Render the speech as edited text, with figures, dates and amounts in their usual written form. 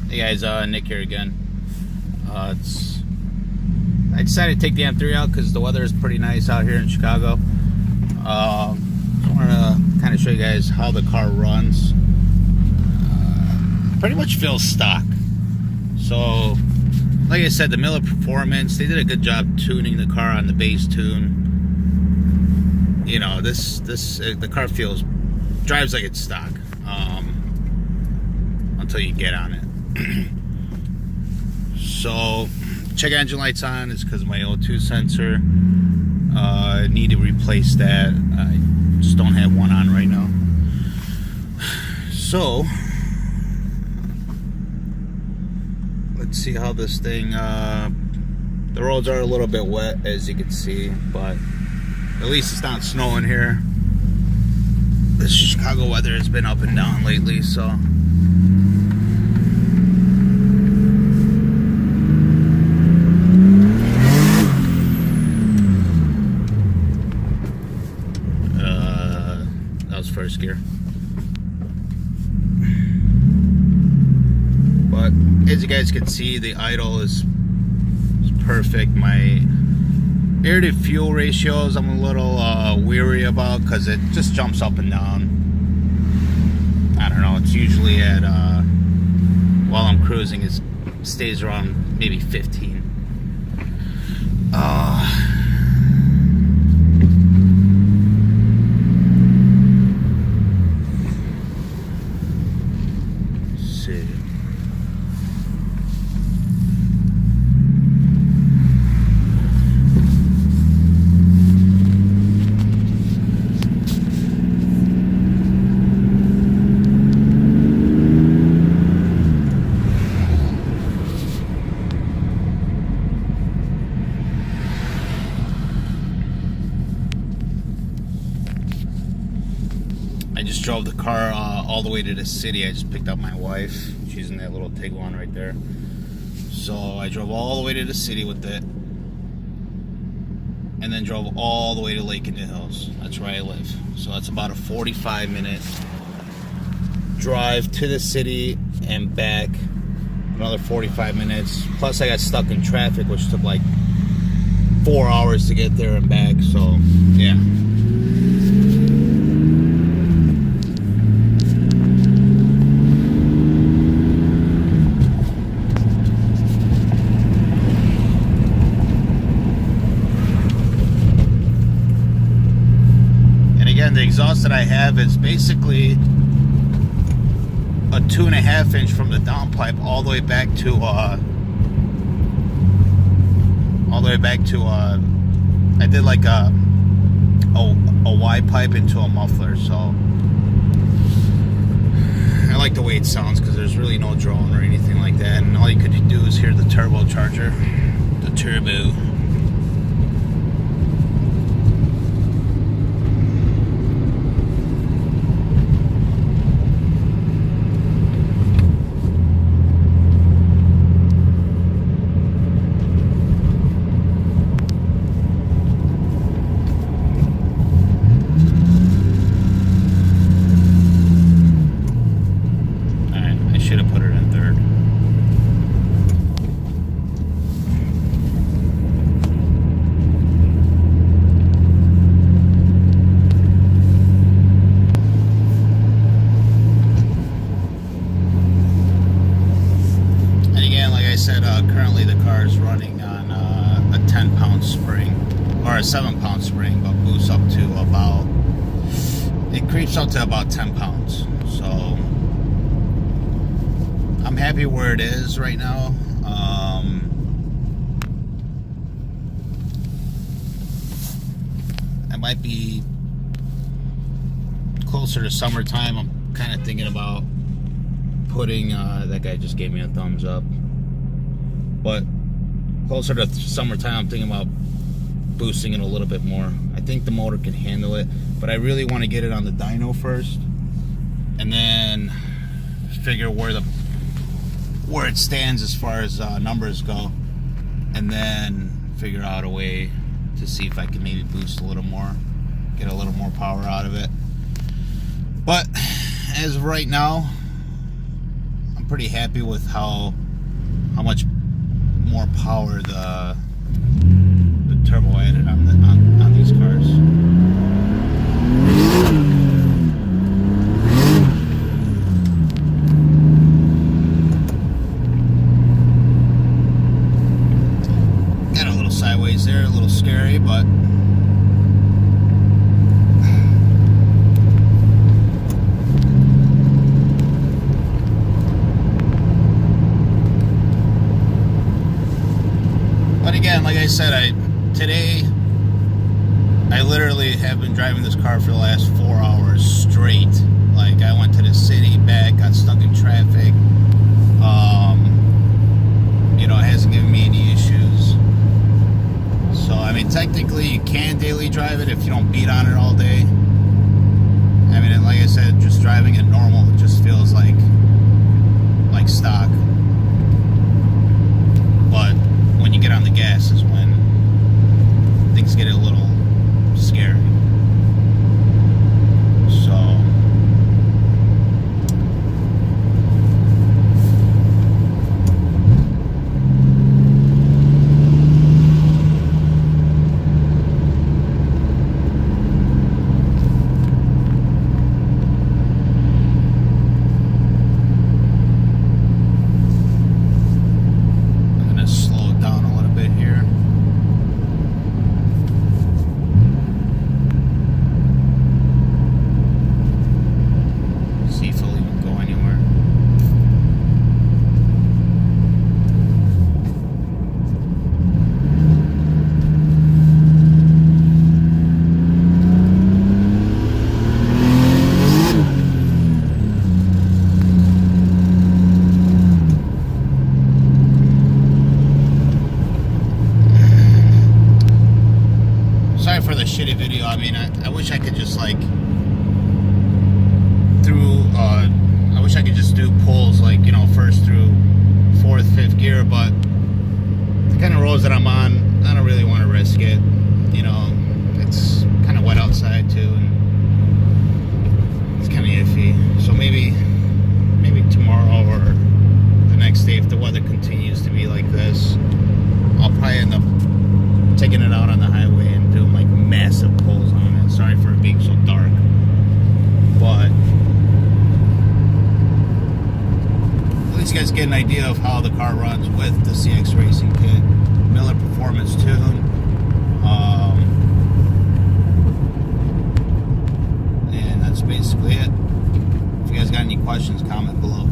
Hey guys, Nick here again. I decided to take the M3 out because the weather is pretty nice out here in Chicago. Just wanted to kind of show you guys how the car runs. Pretty much feels stock. So, like I said, the Miller Performance, they did a good job tuning the car on the base tune. You know, the car drives like it's stock until you get on it. So, check engine lights on is because of my O2 sensor. I need to replace that. I just don't have one on right now. So, let's see how this thing, the roads are a little bit wet as you can see, but at least it's not snowing here. This Chicago weather has been up and down lately, so. That was first gear. But as you guys can see, the idle is perfect. My air to fuel ratios I'm a little weary about because it just jumps up and down. I don't know, it's usually at while I'm cruising it stays around maybe 15. I just drove the car all the way to the city. I just picked up my wife. She's in that little Tiguan right there. So I drove all the way to the city with it. And then drove all the way to Lake in the Hills. That's where I live. So that's about a 45-minute drive to the city and back. Another 45 minutes. Plus I got stuck in traffic, which took like 4 hours to get there and back. So, yeah. The exhaust that I have is basically a 2.5 inch from the downpipe all the way back to I did like a Y pipe into a muffler. So I like the way it sounds because there's really no drone or anything like that, and all you could do is hear the turbocharger, the turbo. Should have put it in third. And again, like I said, currently the car is running on a 10-pound spring, or a 7-pound spring, but boosts up to about, it creeps up to about 10 pounds. So I'm happy where it is right now. I might be closer to summertime. I'm kind of thinking about putting, that guy just gave me a thumbs up. But closer to summertime, I'm thinking about boosting it a little bit more. I think the motor can handle it, but I really want to get it on the dyno first, and then figure where it stands as far as numbers go, and then figure out a way to see if I can maybe boost a little more, get a little more power out of it. But as of right now, I'm pretty happy with how much more power the turbo added on these cars. Got a little sideways there, a little scary, but again, like I said, today I literally have been driving this car for the last 4 hours straight. Like, I went to the city, back, got stuck in traffic. You know, it hasn't given me any issues. So, I mean, technically you can daily drive it if you don't beat on it all day. I mean, like I said, just driving it normal, it just feels like stock. But when you get on the gas is when things get a little scary. So for the shitty video. I mean, I wish I could just I wish I could just do pulls like, you know, first through fourth, fifth gear, but the kind of roads that I'm on, I don't really want to risk it. You know, it's kind of wet outside too, and it's kind of iffy. So maybe tomorrow or the next day, if the weather continues to be like this, I'll probably end up taking it out on the highway and doing like massive pulls on it. Sorry for it being so dark, but at least you guys get an idea of how the car runs with the CX Racing kit, Miller Performance Tune. And that's basically it. If you guys got any questions, comment below.